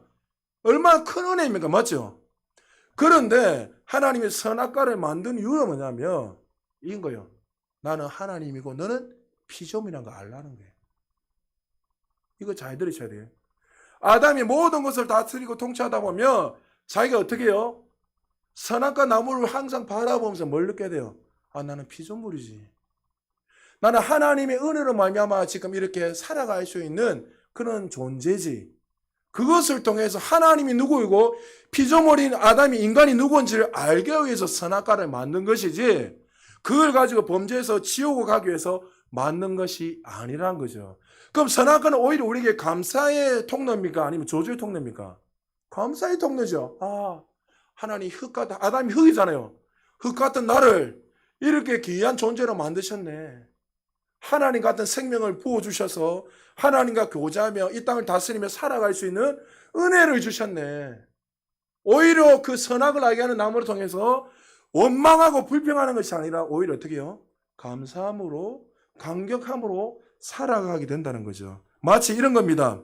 얼마나 큰 은혜입니까? 맞죠? 그런데 하나님이 선악과를 만든 이유는 뭐냐면 이인 거예요. 나는 하나님이고 너는 피조물이라는 거 알라는 거예요. 이거 잘 들으셔야 돼요. 아담이 모든 것을 다스리고 통치하다 보면 자기가 어떻게 해요? 선악과 나무를 항상 바라보면서 뭘 느껴야 돼요? 아, 나는 피조물이지. 나는 하나님의 은혜로 말미암아 지금 이렇게 살아갈 수 있는 그런 존재지. 그것을 통해서 하나님이 누구이고 피조물인 아담이 인간이 누구인지를 알기 위해서 선악과를 만든 것이지, 그걸 가지고 범죄해서 지옥을 가기 위해서 만든 것이 아니란 거죠. 그럼 선악과는 오히려 우리에게 감사의 통로입니까? 아니면 저주의 통로입니까? 감사의 통로죠. 아, 하나님 아담이 흙이잖아요. 흙 같은 나를 이렇게 귀한 존재로 만드셨네. 하나님 같은 생명을 부어주셔서 하나님과 교제하며 이 땅을 다스리며 살아갈 수 있는 은혜를 주셨네. 오히려 그 선악을 알게 하는 나무를 통해서 원망하고 불평하는 것이 아니라 오히려 어떻게 해요? 감사함으로, 감격함으로 살아가게 된다는 거죠. 마치 이런 겁니다.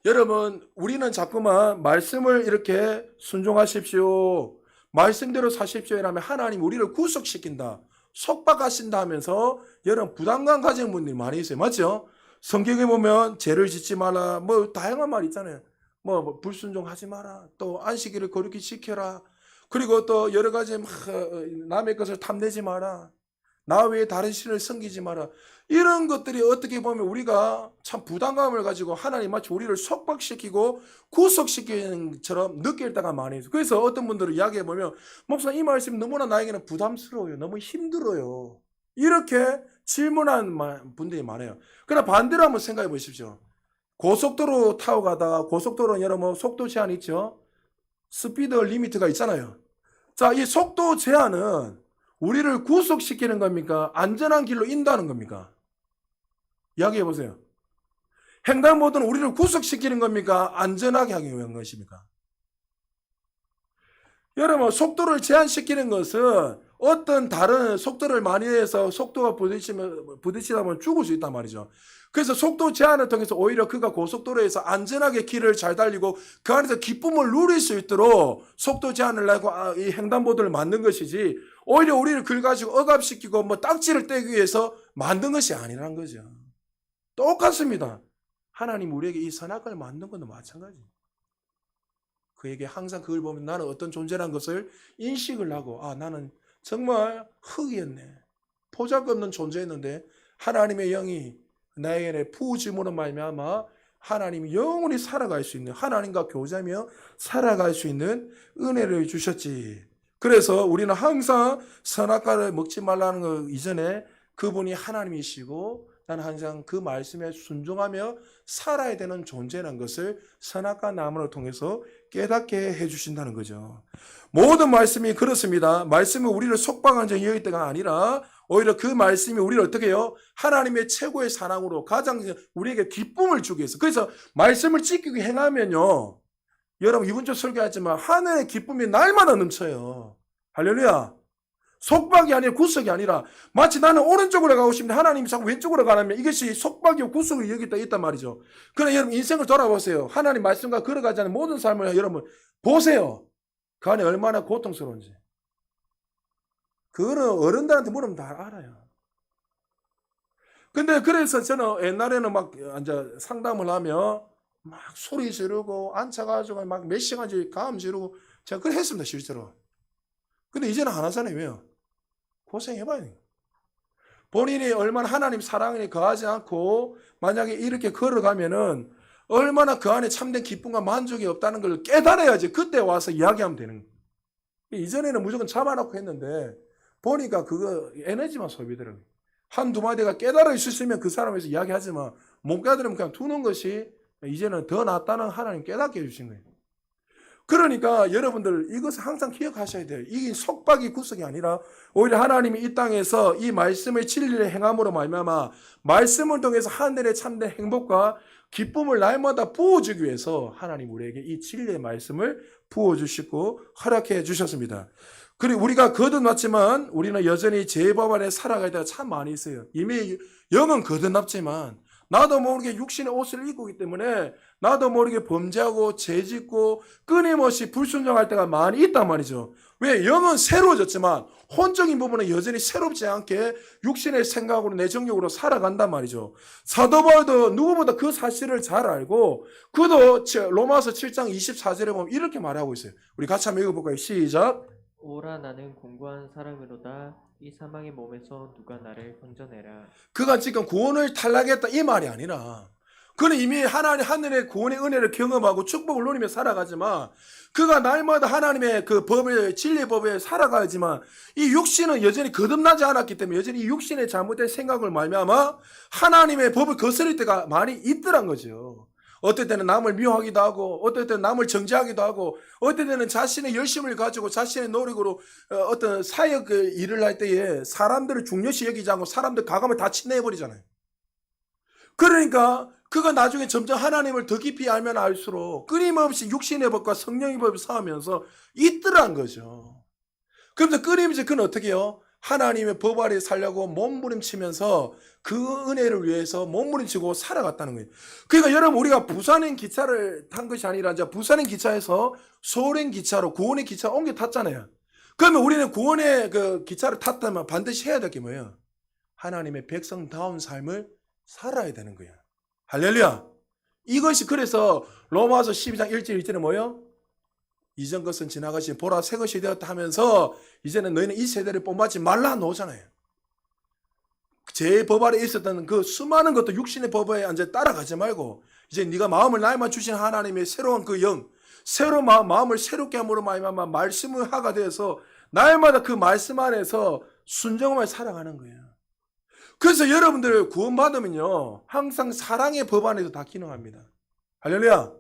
여러분, 우리는 자꾸만 말씀을 이렇게 순종하십시오, 말씀대로 사십시오 이라면 하나님 우리를 구속시킨다, 속박하신다 하면서 여러분 부담감 가지는 분들이 많이 있어요. 맞죠? 성경에 보면 죄를 짓지 마라, 뭐 다양한 말 있잖아요. 뭐 불순종하지 마라, 또 안식일을 거룩히 지켜라, 그리고 또 여러 가지 남의 것을 탐내지 마라, 나 외에 다른 신을 섬기지 마라. 이런 것들이 어떻게 보면 우리가 참 부담감을 가지고 하나님 마치 우리를 속박시키고 구속시키는 것처럼 느낄 때가 많이 있어요. 그래서 어떤 분들은 이야기해보면 목사님 이 말씀 너무나 나에게는 부담스러워요, 너무 힘들어요, 이렇게 질문하는 분들이 많아요. 그러나 반대로 한번 생각해 보십시오. 고속도로 타고 가다가, 고속도로는 여러분 속도 제한이 있죠. 스피드 리미트가 있잖아요. 자, 이 속도 제한은 우리를 구속시키는 겁니까? 안전한 길로 인도하는 겁니까? 이야기해 보세요. 횡단보도는 우리를 구속시키는 겁니까? 안전하게 하기 위한 것입니까? 여러분, 속도를 제한시키는 것은 어떤 다른 속도를 많이 해서 속도가 부딪히다 보면 죽을 수 있단 말이죠. 그래서 속도 제한을 통해서 오히려 그가 고속도로에서 안전하게 길을 잘 달리고 그 안에서 기쁨을 누릴 수 있도록 속도 제한을 내고 이 횡단보도를 만든 것이지, 오히려 우리를 그걸 가지고 억압시키고 뭐 딱지를 떼기 위해서 만든 것이 아니라는 거죠. 똑같습니다. 하나님 우리에게 이 선악과를 만든 것도 마찬가지예요. 그에게 항상 그걸 보면 나는 어떤 존재라는 것을 인식을 하고, 아, 나는 정말 흙이었네, 보잘것없는 존재였는데 하나님의 영이 나에게 부어짐으로 말미암아 하나님이 영원히 살아갈 수 있는, 하나님과 교제하며 살아갈 수 있는 은혜를 주셨지. 그래서 우리는 항상 선악과를 먹지 말라는 것 이전에 그분이 하나님이시고 나는 항상 그 말씀에 순종하며 살아야 되는 존재라는 것을 선악과 나무를 통해서 깨닫게 해주신다는 거죠. 모든 말씀이 그렇습니다. 말씀은 우리를 속박한 적이 여기 때가 아니라 오히려 그 말씀이 우리를 어떻게 해요? 하나님의 최고의 사랑으로 가장 우리에게 기쁨을 주기 위해서. 그래서 말씀을 지키고 행하면요, 여러분 이번 주 설교했지만 하늘의 기쁨이 날마다 넘쳐요. 할렐루야. 속박이 아니라 구속이 아니라, 마치 나는 오른쪽으로 가고 싶은데 하나님이 자꾸 왼쪽으로 가라면 이것이 속박이고 구속이 여기 있단 말이죠. 그러나 여러분 인생을 돌아보세요. 하나님 말씀과 걸어가지 않는 모든 삶을 여러분 보세요. 그 안에 얼마나 고통스러운지. 그거는 어른들한테 물으면 다 알아요. 근데 그래서 저는 옛날에는 막 앉아 상담을 하면 막 소리 지르고 앉아가지고 막 몇 시간씩 감 지르고 제가 그걸 했습니다, 실제로. 근데 이제는 안 하잖아요. 왜요? 고생해봐야 돼요. 본인이 얼마나 하나님 사랑에 거하지 않고 만약에 이렇게 걸어가면은 얼마나 그 안에 참된 기쁨과 만족이 없다는 걸 깨달아야지 그때 와서 이야기하면 되는 거예요. 이전에는 무조건 잡아놓고 했는데 보니까 그거 에너지만 소비더라고요. 한두 마디가 깨달아 있으면 그 사람에서 이야기하지만 못 깨달으면 그냥 두는 것이 이제는 더 낫다는 하나님 깨닫게 해주신 거예요. 그러니까 여러분들 이것을 항상 기억하셔야 돼요. 이게 속박이 구석이 아니라 오히려 하나님이 이 땅에서 이 말씀의 진리를 행함으로 말미암아 말씀을 통해서 하늘의 참된 행복과 기쁨을 날마다 부어주기 위해서 하나님 우리에게 이 진리의 말씀을 부어주시고 허락해 주셨습니다. 그리고 우리가 거듭났지만 우리는 여전히 죄법 안에 살아갈 때가 참 많이 있어요. 이미 영은 거듭났지만 나도 모르게 육신의 옷을 입고 있기 때문에 나도 모르게 범죄하고 죄짓고 끊임없이 불순종할 때가 많이 있단 말이죠. 왜? 영은 새로워졌지만 혼적인 부분은 여전히 새롭지 않게 육신의 생각으로 내정력으로 살아간단 말이죠. 사도 바울도 누구보다 그 사실을 잘 알고 그도 로마서 7장 24절에 보면 이렇게 말하고 있어요. 우리 같이 한번 읽어볼까요? 시작. 오라 나는 공고한 사람이로다. 이 사망의 몸에서 누가 나를 건져내라. 그가 지금 구원을 탈락했다 이 말이 아니라 그는 이미 하나님 하늘의 구원의 은혜를 경험하고 축복을 누리며 살아가지만 그가 날마다 하나님의 그 법을 진리의 법에 살아가야지만 이 육신은 여전히 거듭나지 않았기 때문에 여전히 이 육신의 잘못된 생각을 말미암아 하나님의 법을 거스릴 때가 많이 있더란 거죠. 어떨 때는 남을 미워하기도 하고 어떨 때는 남을 정죄하기도 하고 어떨 때는 자신의 열심을 가지고 자신의 노력으로 어떤 사역 일을 할 때에 사람들을 중요시 여기지 않고 사람들 가감을 다 침해해버리잖아요. 그러니까 그가 나중에 점점 하나님을 더 깊이 알면 알수록 끊임없이 육신의 법과 성령의 법을 쌓으면서 있더란 거죠. 그러면서 끊임없이 그는 어떻게 해요? 하나님의 법 아래 살려고 몸부림치면서 그 은혜를 위해서 몸부림치고 살아갔다는 거예요. 그러니까 여러분 우리가 부산행 기차를 탄 것이 아니라 이제 부산행 기차에서 서울행 기차로 구원의 기차 옮겨 탔잖아요. 그러면 우리는 구원의 그 기차를 탔다면 반드시 해야 될 게 뭐예요? 하나님의 백성다운 삶을 살아야 되는 거예요. 할렐루야. 이것이 그래서 로마서 12장 1절 2절에 뭐예요? 이전 것은 지나가시 보라 새 것이 되었다 하면서 이제는 너희는 이 세대를 본받지 말라 놓잖아요. 제 법 아래 있었던 그 수많은 것도 육신의 법에 이제 따라가지 말고 이제 네가 마음을 나에만 주신 하나님의 새로운 그 영, 새로운 마음을 새롭게 함으로 말미암아 말씀을 하가 되어서 날마다 그 말씀 안에서 순종하며 살아가는 거예요. 그래서 여러분들 구원받으면요 항상 사랑의 법 안에서 다 기능합니다. 할렐루야.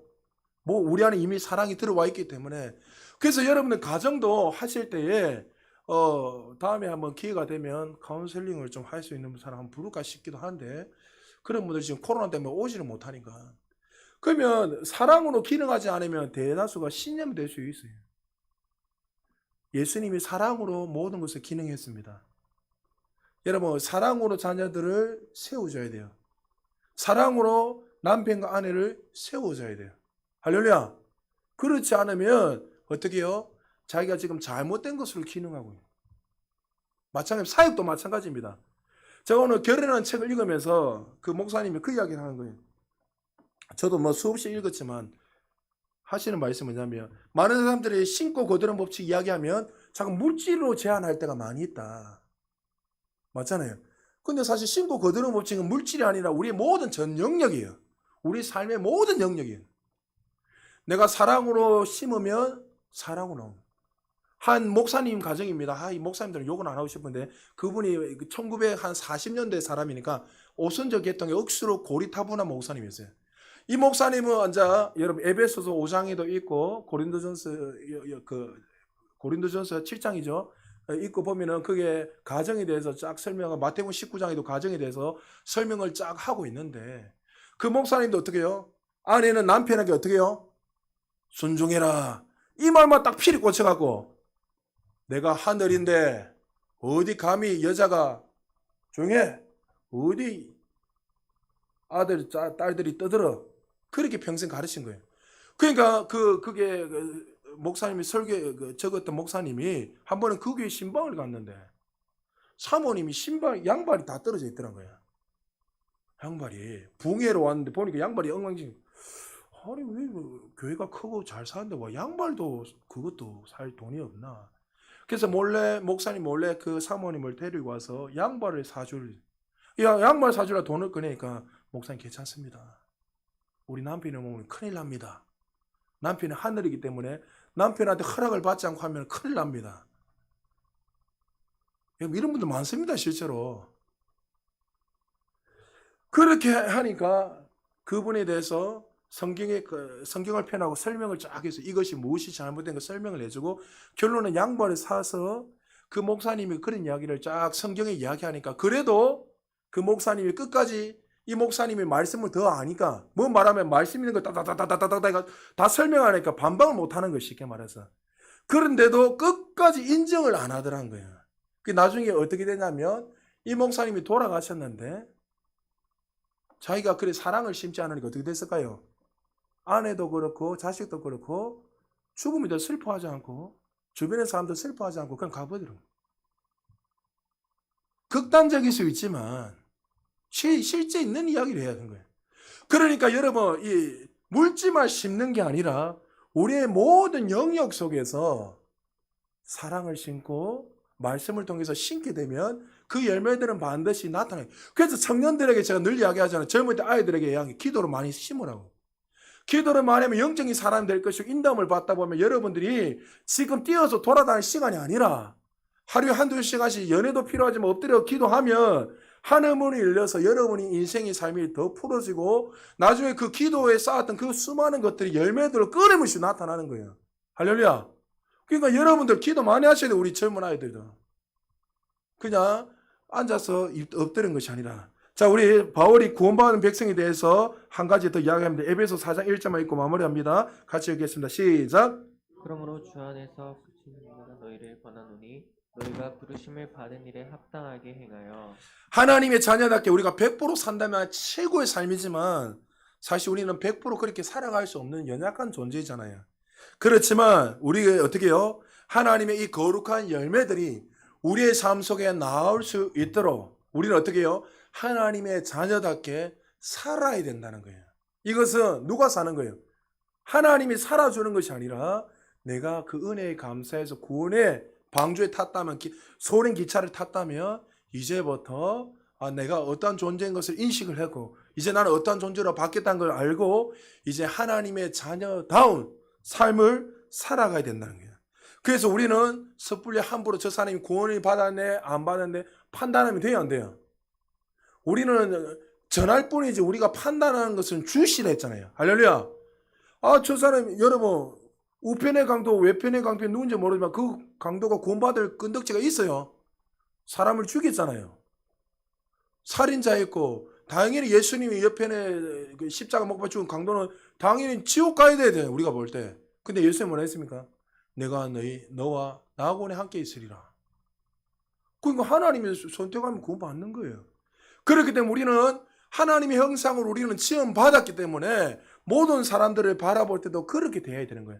뭐 우리 안에 이미 사랑이 들어와 있기 때문에 그래서 여러분들 가정도 하실 때에 다음에 한번 기회가 되면 카운셀링을 좀 할 수 있는 사람 한번 부를까 싶기도 한데 그런 분들 지금 코로나 때문에 오지를 못하니까 그러면 사랑으로 기능하지 않으면 대다수가 신념이 될 수 있어요. 예수님이 사랑으로 모든 것을 기능했습니다. 여러분 사랑으로 자녀들을 세워줘야 돼요. 사랑으로 남편과 아내를 세워줘야 돼요. 할렐루야. 그렇지 않으면 어떻게 해요? 자기가 지금 잘못된 것으로 기능하고 있어요. 마찬가지 사역도 마찬가지입니다. 제가 오늘 결혼하는 책을 읽으면서 그 목사님이 그 이야기를 하는 거예요. 저도 뭐 수없이 읽었지만 하시는 말씀은 뭐냐면 많은 사람들이 신고 거두는 법칙 이야기하면 자꾸 물질로 제한할 때가 많이 있다. 맞잖아요. 근데 사실 신고 거두는 법칙은 물질이 아니라 우리의 모든 전 영역이에요. 우리 삶의 모든 영역이에요. 내가 사랑으로 심으면 사랑으로. 한 목사님 가정입니다. 이 목사님들은 욕은 안 하고 싶은데 그분이 1940년대 사람이니까 오선저 계통의 억수로 고리타분한 목사님이었어요. 이 목사님은 이제 여러분 에베소서 5장에도 있고 고린도전서 7장이죠. 읽고 보면은 그게 가정에 대해서 쫙 설명하고 마태복음 19장에도 가정에 대해서 설명을 쫙 하고 있는데 그 목사님도 어떻게 해요? 아내는 남편에게 어떻게 해요? 순종해라. 이 말만 딱 필히 꽂혀갖고 내가 하늘인데 어디 감히 여자가 조용해. 어디 아들 딸들이 떠들어. 그렇게 평생 가르친 거예요. 그러니까 그게 목사님이 적었던 목사님이 한 번은 그 교회 신방을 갔는데 사모님이 양발이 다 떨어져 있더라고요. 양발이 붕해로 왔는데 보니까 양발이 엉망진. 아니 왜 교회가 크고 잘 사는데 와 양발도 그것도 살 돈이 없나? 그래서 목사님 몰래 그 사모님을 데리고 와서 양발을 양말 사주라 돈을 꺼내니까 목사님 괜찮습니다. 우리 남편이 오면 큰일 납니다. 남편은 하늘이기 때문에 남편한테 허락을 받지 않고 하면 큰일 납니다. 이런 분들 많습니다, 실제로. 그렇게 하니까 그분에 대해서 성경을 펴나고 설명을 쫙 해서 이것이 무엇이 잘못된 거 설명을 해주고 결론은 양말을 사서 그 목사님이 그런 이야기를 쫙 성경에 이야기하니까 그래도 그 목사님이 끝까지 이 목사님이 말씀을 더 아니까 뭐 말하면 말씀 있는 거 따다다다다다다 다 설명하니까 반박을 못하는 거 쉽게 말해서 그런데도 끝까지 인정을 안 하더란 거예요. 그 나중에 어떻게 되냐면 이 목사님이 돌아가셨는데 자기가 그래 사랑을 심지 않으니까 어떻게 됐을까요? 아내도 그렇고 자식도 그렇고 죽음에 대해 슬퍼하지 않고 주변의 사람도 슬퍼하지 않고 그냥 가버리더라고요. 극단적일 수 있지만 실제 있는 이야기를 해야 하는 거예요. 그러니까 여러분 이 물질만 심는 게 아니라 우리의 모든 영역 속에서 사랑을 심고 말씀을 통해서 심게 되면 그 열매들은 반드시 나타나요. 그래서 청년들에게 제가 늘 이야기하잖아요. 젊을 때 아이들에게 이야기 기도를 많이 심으라고. 기도를 많이 하면 영적인 사람이 될 것이고 인도함을 받다 보면 여러분들이 지금 뛰어서 돌아다닐 시간이 아니라 하루에 한두 시간씩 연애도 필요하지만 엎드려 기도하면 하늘문이 열려서 여러분이 인생의 삶이 더 풀어지고 나중에 그 기도에 쌓았던 그 수많은 것들이 열매들로 끊임없이 나타나는 거예요. 할렐루야. 그러니까 여러분들 기도 많이 하셔야 돼요. 우리 젊은 아이들도. 그냥 앉아서 엎드린 것이 아니라 자, 우리 바울이 구원받은 백성에 대해서 한 가지 더 이야기합니다. 에베소 4장 1절만 읽고 마무리합니다. 같이 읽겠습니다. 시작. 그러므로 주 안에서 그치는 자가 너희를 권하노니 너희가 부르심을 받은 일에 합당하게 행하여 하나님의 자녀답게 우리가 100% 산다면 최고의 삶이지만 사실 우리는 100% 그렇게 살아갈 수 없는 연약한 존재잖아요. 그렇지만 우리가 어떻게 해요? 하나님의 이 거룩한 열매들이 우리의 삶 속에 나올 수 있도록 우리는 어떻게 해요? 하나님의 자녀답게 살아야 된다는 거예요. 이것은 누가 사는 거예요? 하나님이 살아주는 것이 아니라 내가 그 은혜에 감사해서 구원의 방주에 탔다면 소련 기차를 탔다면 이제부터 내가 어떠한 존재인 것을 인식을 하고 이제 나는 어떠한 존재로 바뀌었다는 걸 알고 이제 하나님의 자녀다운 삶을 살아가야 된다는 거예요. 그래서 우리는 섣불리 함부로 저 사람이 구원을 받았네 안 받았네 판단하면 돼요 안 돼요? 우리는 전할 뿐이지 우리가 판단하는 것은 주시라 했잖아요. 할렐루야. 저 사람 여러분 우편의 강도 외편의 강도 누군지 모르지만 그 강도가 구원받을 건덕지가 있어요. 사람을 죽였잖아요. 살인자였고 당연히 예수님이 옆편에 십자가 못 박혀 죽은 강도는 당연히 지옥 가야 돼요. 우리가 볼 때. 근데 예수님은 뭐라 했습니까? 내가 너와 나하고는 함께 있으리라. 그러니까 하나님이 선택하면 구원받는 거예요. 그렇기 때문에 우리는 하나님의 형상으로 우리는 지음받았기 때문에 모든 사람들을 바라볼 때도 그렇게 돼야 되는 거예요.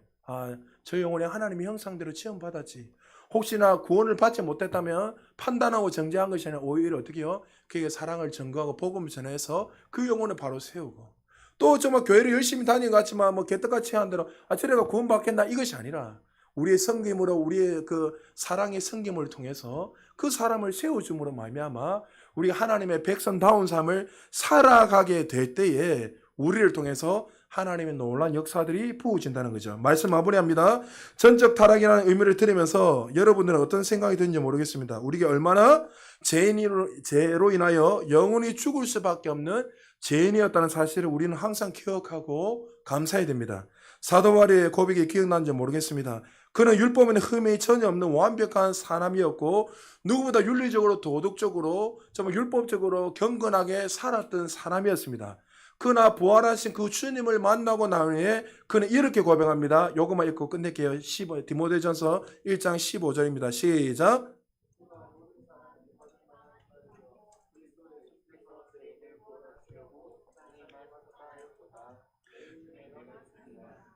저 영혼이 하나님의 형상대로 지음받았지. 혹시나 구원을 받지 못했다면 판단하고 정죄한 것이 아니라 오히려 어떻게 해요? 그에게 사랑을 전거하고 복음을 전해서 그 영혼을 바로 세우고 또 정말 교회를 열심히 다니는 것 같지만 뭐 개떡같이 한 대로 저래가 구원받겠나 이것이 아니라 우리의 섬김으로 우리의 그 사랑의 섬김을 통해서 그 사람을 세워줌으로 말미암아 우리가 하나님의 백성다운 삶을 살아가게 될 때에 우리를 통해서 하나님의 놀라운 역사들이 부어진다는 거죠. 말씀 마무리합니다. 전적 타락이라는 의미를 들으면서 여러분들은 어떤 생각이 드는지 모르겠습니다. 우리가 얼마나 죄로 인하여 영원히 죽을 수밖에 없는 죄인이었다는 사실을 우리는 항상 기억하고 감사해야 됩니다. 사도 바울의 고백이 기억나는지 모르겠습니다. 그는 율법에는 흠이 전혀 없는 완벽한 사람이었고 누구보다 윤리적으로 도덕적으로 정말 율법적으로 경건하게 살았던 사람이었습니다. 그러나 부활하신 그 주님을 만나고 난 후에 그는 이렇게 고백합니다. 요것만 읽고 끝낼게요. 디모데전서 1장 15절입니다. 시작.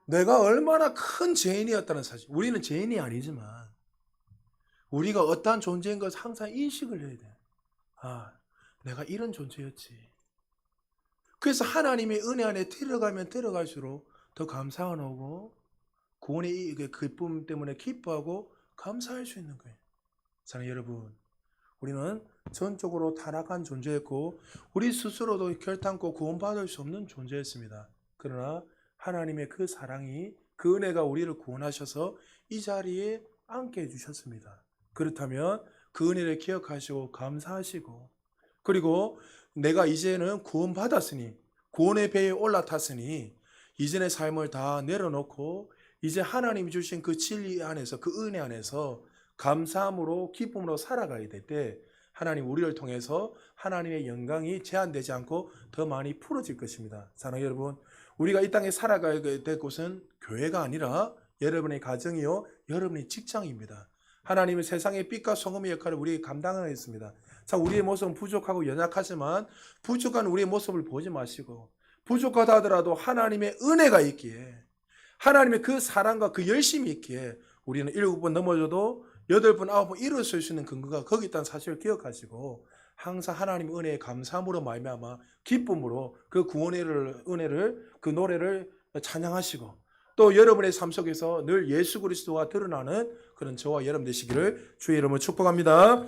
내가 얼마나 큰 죄인이었다는 사실. 우리는 죄인이 아니지만 우리가 어떠한 존재인 것을 항상 인식을 해야 돼. 내가 이런 존재였지. 그래서 하나님의 은혜 안에 들어가면 들어갈수록 더 감사가 오고 구원의 기쁨 때문에 기뻐하고 감사할 수 있는 거예요. 사랑하는 여러분, 우리는 전적으로 타락한 존재였고 우리 스스로도 결단코 구원받을 수 없는 존재였습니다. 그러나 하나님의 그 사랑이 그 은혜가 우리를 구원하셔서 이 자리에 앉게 해주셨습니다. 그렇다면 그 은혜를 기억하시고 감사하시고, 그리고 내가 이제는 구원받았으니, 구원의 배에 올라탔으니 이전의 삶을 다 내려놓고 이제 하나님이 주신 그 진리 안에서, 그 은혜 안에서 감사함으로 기쁨으로 살아가야 될 때 하나님 우리를 통해서 하나님의 영광이 제한되지 않고 더 많이 풀어질 것입니다. 사랑하는 여러분, 우리가 이 땅에 살아가야 될 곳은 교회가 아니라 여러분의 가정이요, 여러분의 직장입니다. 하나님은 세상의 빛과 소금의 역할을 우리에게 감당하겠습니다. 자, 우리의 모습은 부족하고 연약하지만 부족한 우리의 모습을 보지 마시고, 부족하다 하더라도 하나님의 은혜가 있기에, 하나님의 그 사랑과 그 열심이 있기에 우리는 7번 넘어져도 8번, 9번 일어설 수 있는 근거가 거기 있다는 사실을 기억하시고, 항상 하나님의 은혜에 감사함으로 말미암아 기쁨으로 그 구원의 은혜를, 그 노래를 찬양하시고, 또 여러분의 삶 속에서 늘 예수 그리스도가 드러나는 그런 저와 여러분 되시기를 주의 이름으로 축복합니다.